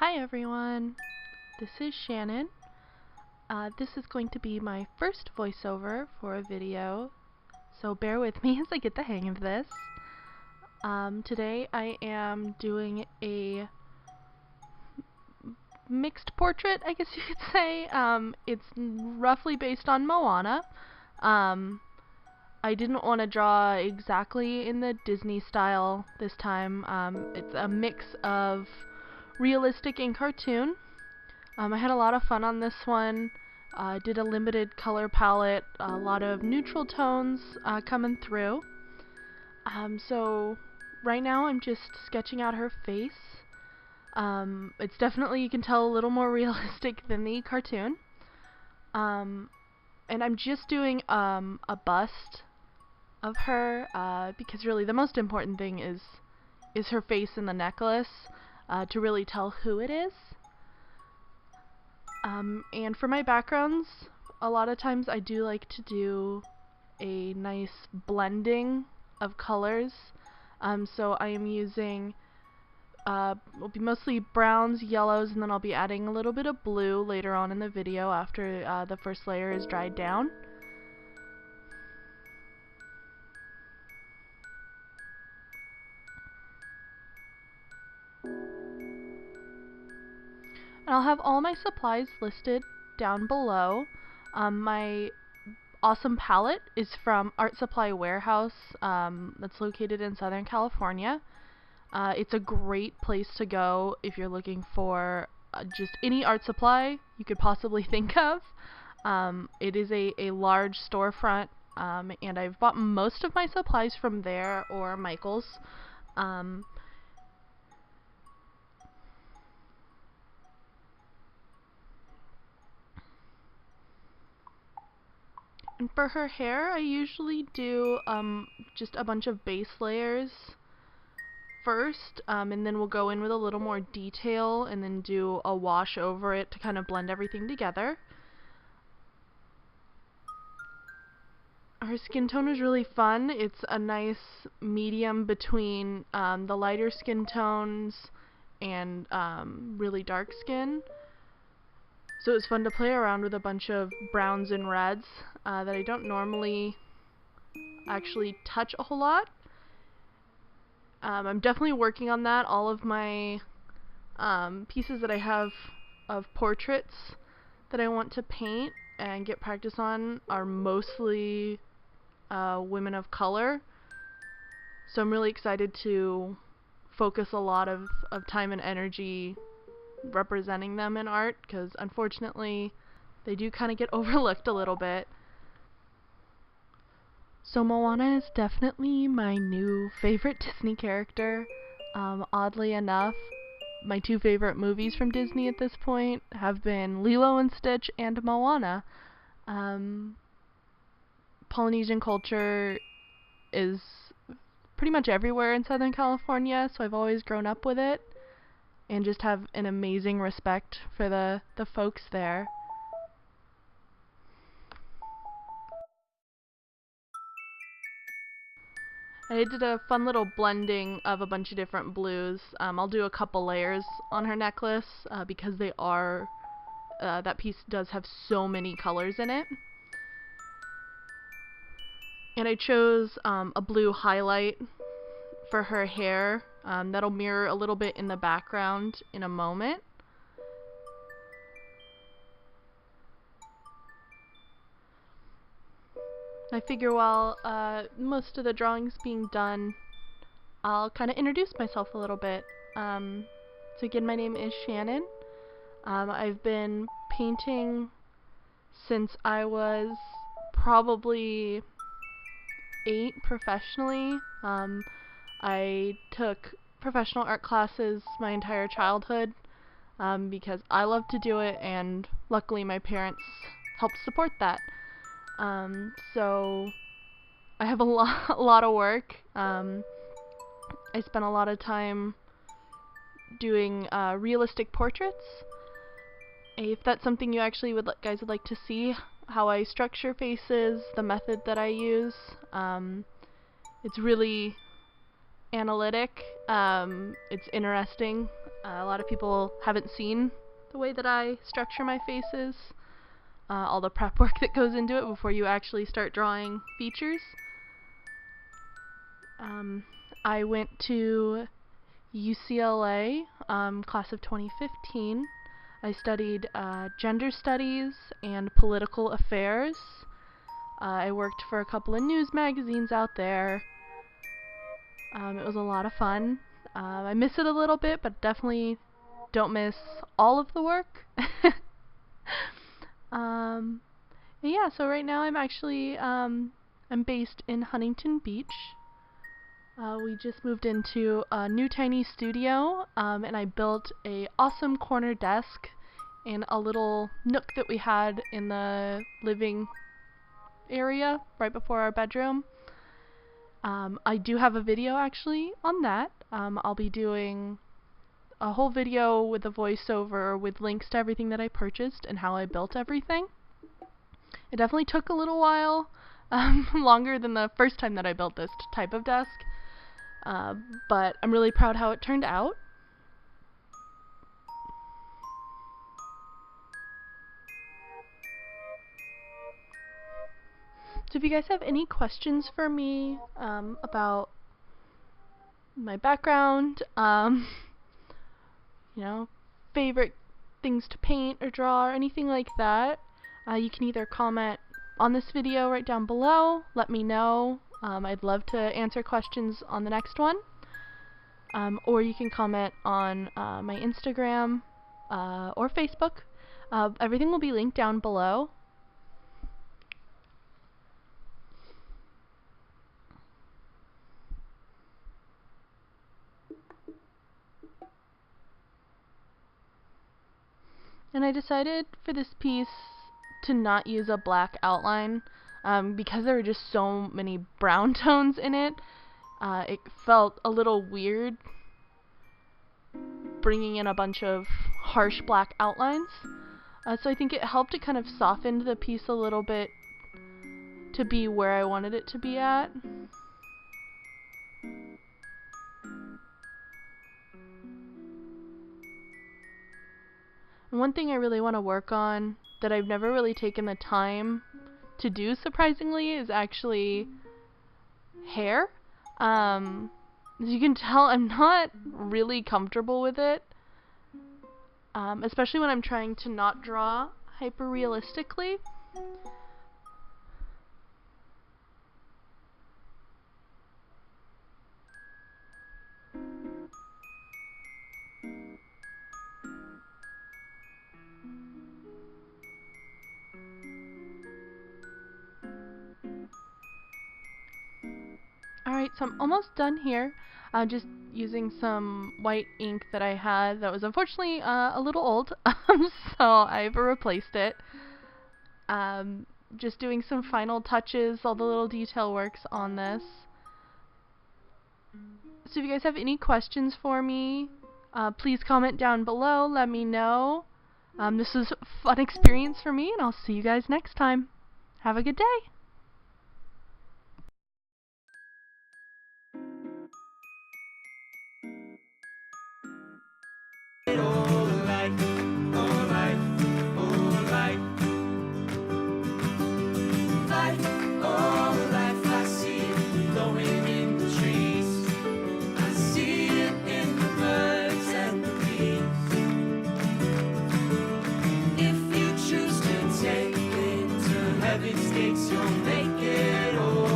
Hi everyone, this is Shannon. This is going to be my first voiceover for a video, so bear with me as I get the hang of this. Today I am doing a mixed portrait, I guess you could say. It's roughly based on Moana. I didn't want to draw exactly in the Disney style this time. It's a mix of realistic and cartoon. I had a lot of fun on this one. Did a limited color palette, a lot of neutral tones coming through. So right now I'm just sketching out her face. It's definitely, you can tell, a little more realistic than the cartoon. And I'm just doing a bust of her because really the most important thing is her face and the necklace to really tell who it is. And for my backgrounds, a lot of times I do like to do a nice blending of colors. So I am using, will be mostly browns, yellows, and then I'll be adding a little bit of blue later on in the video after the first layer is dried down. And I'll have all my supplies listed down below. My awesome palette is from Art Supply Warehouse that's located in Southern California. It's a great place to go if you're looking for just any art supply you could possibly think of. It is a large storefront, and I've bought most of my supplies from there or Michael's. And for her hair, I usually do just a bunch of base layers first, and then we'll go in with a little more detail and then do a wash over it to kind of blend everything together. Her skin tone is really fun. It's a nice medium between the lighter skin tones and really dark skin. So it was fun to play around with a bunch of browns and reds that I don't normally actually touch a whole lot. I'm definitely working on that. All of my pieces that I have of portraits that I want to paint and get practice on are mostly women of color. So I'm really excited to focus a lot of time and energy representing them in art, because unfortunately they do kind of get overlooked a little bit. So Moana is definitely my new favorite Disney character. Oddly enough, my two favorite movies from Disney at this point have been Lilo and Stitch and Moana. Polynesian culture is pretty much everywhere in Southern California, so I've always grown up with it and just have an amazing respect for the folks there. I did a fun little blending of a bunch of different blues. I'll do a couple layers on her necklace because they are, that piece does have so many colors in it. And I chose a blue highlight for her hair. That'll mirror a little bit in the background in a moment. I figure while most of the drawing's being done, I'll kind of introduce myself a little bit. So again, my name is Shannon. I've been painting since I was probably 8 professionally. I took professional art classes my entire childhood because I love to do it, and luckily my parents helped support that. So I have a lot of work. I spent a lot of time doing realistic portraits. If that's something you actually guys would like to see, how I structure faces, the method that I use, it's really analytic. It's interesting. A lot of people haven't seen the way that I structure my faces, all the prep work that goes into it before you actually start drawing features. I went to UCLA, class of 2015. I studied gender studies and political affairs. I worked for a couple of news magazines out there. It was a lot of fun. I miss it a little bit, but definitely don't miss all of the work. Yeah, so right now I'm actually I'm based in Huntington Beach. We just moved into a new tiny studio, and I built a awesome corner desk in a little nook that we had in the living area right before our bedroom. I do have a video actually on that. I'll be doing a whole video with a voiceover with links to everything that I purchased and how I built everything. It definitely took a little while, longer than the first time that I built this type of desk, but I'm really proud how it turned out. So if you guys have any questions for me about my background, you know, favorite things to paint or draw or anything like that, you can either comment on this video right down below, let me know. I'd love to answer questions on the next one. Or you can comment on my Instagram or Facebook. Everything will be linked down below. And I decided for this piece to not use a black outline because there were just so many brown tones in it. It felt a little weird bringing in a bunch of harsh black outlines. So I think it helped to kind of soften the piece a little bit to be where I wanted it to be at. And one thing I really want to work on that I've never really taken the time to do, surprisingly, is actually hair. As you can tell, I'm not really comfortable with it, especially when I'm trying to not draw hyper realistically. Alright, so I'm almost done here. Just using some white ink that I had that was unfortunately a little old, so I've replaced it. Just doing some final touches, all the little detail works on this. So if you guys have any questions for me, please comment down below, let me know. This was a fun experience for me, and I'll see you guys next time. Have a good day! You'll make it all.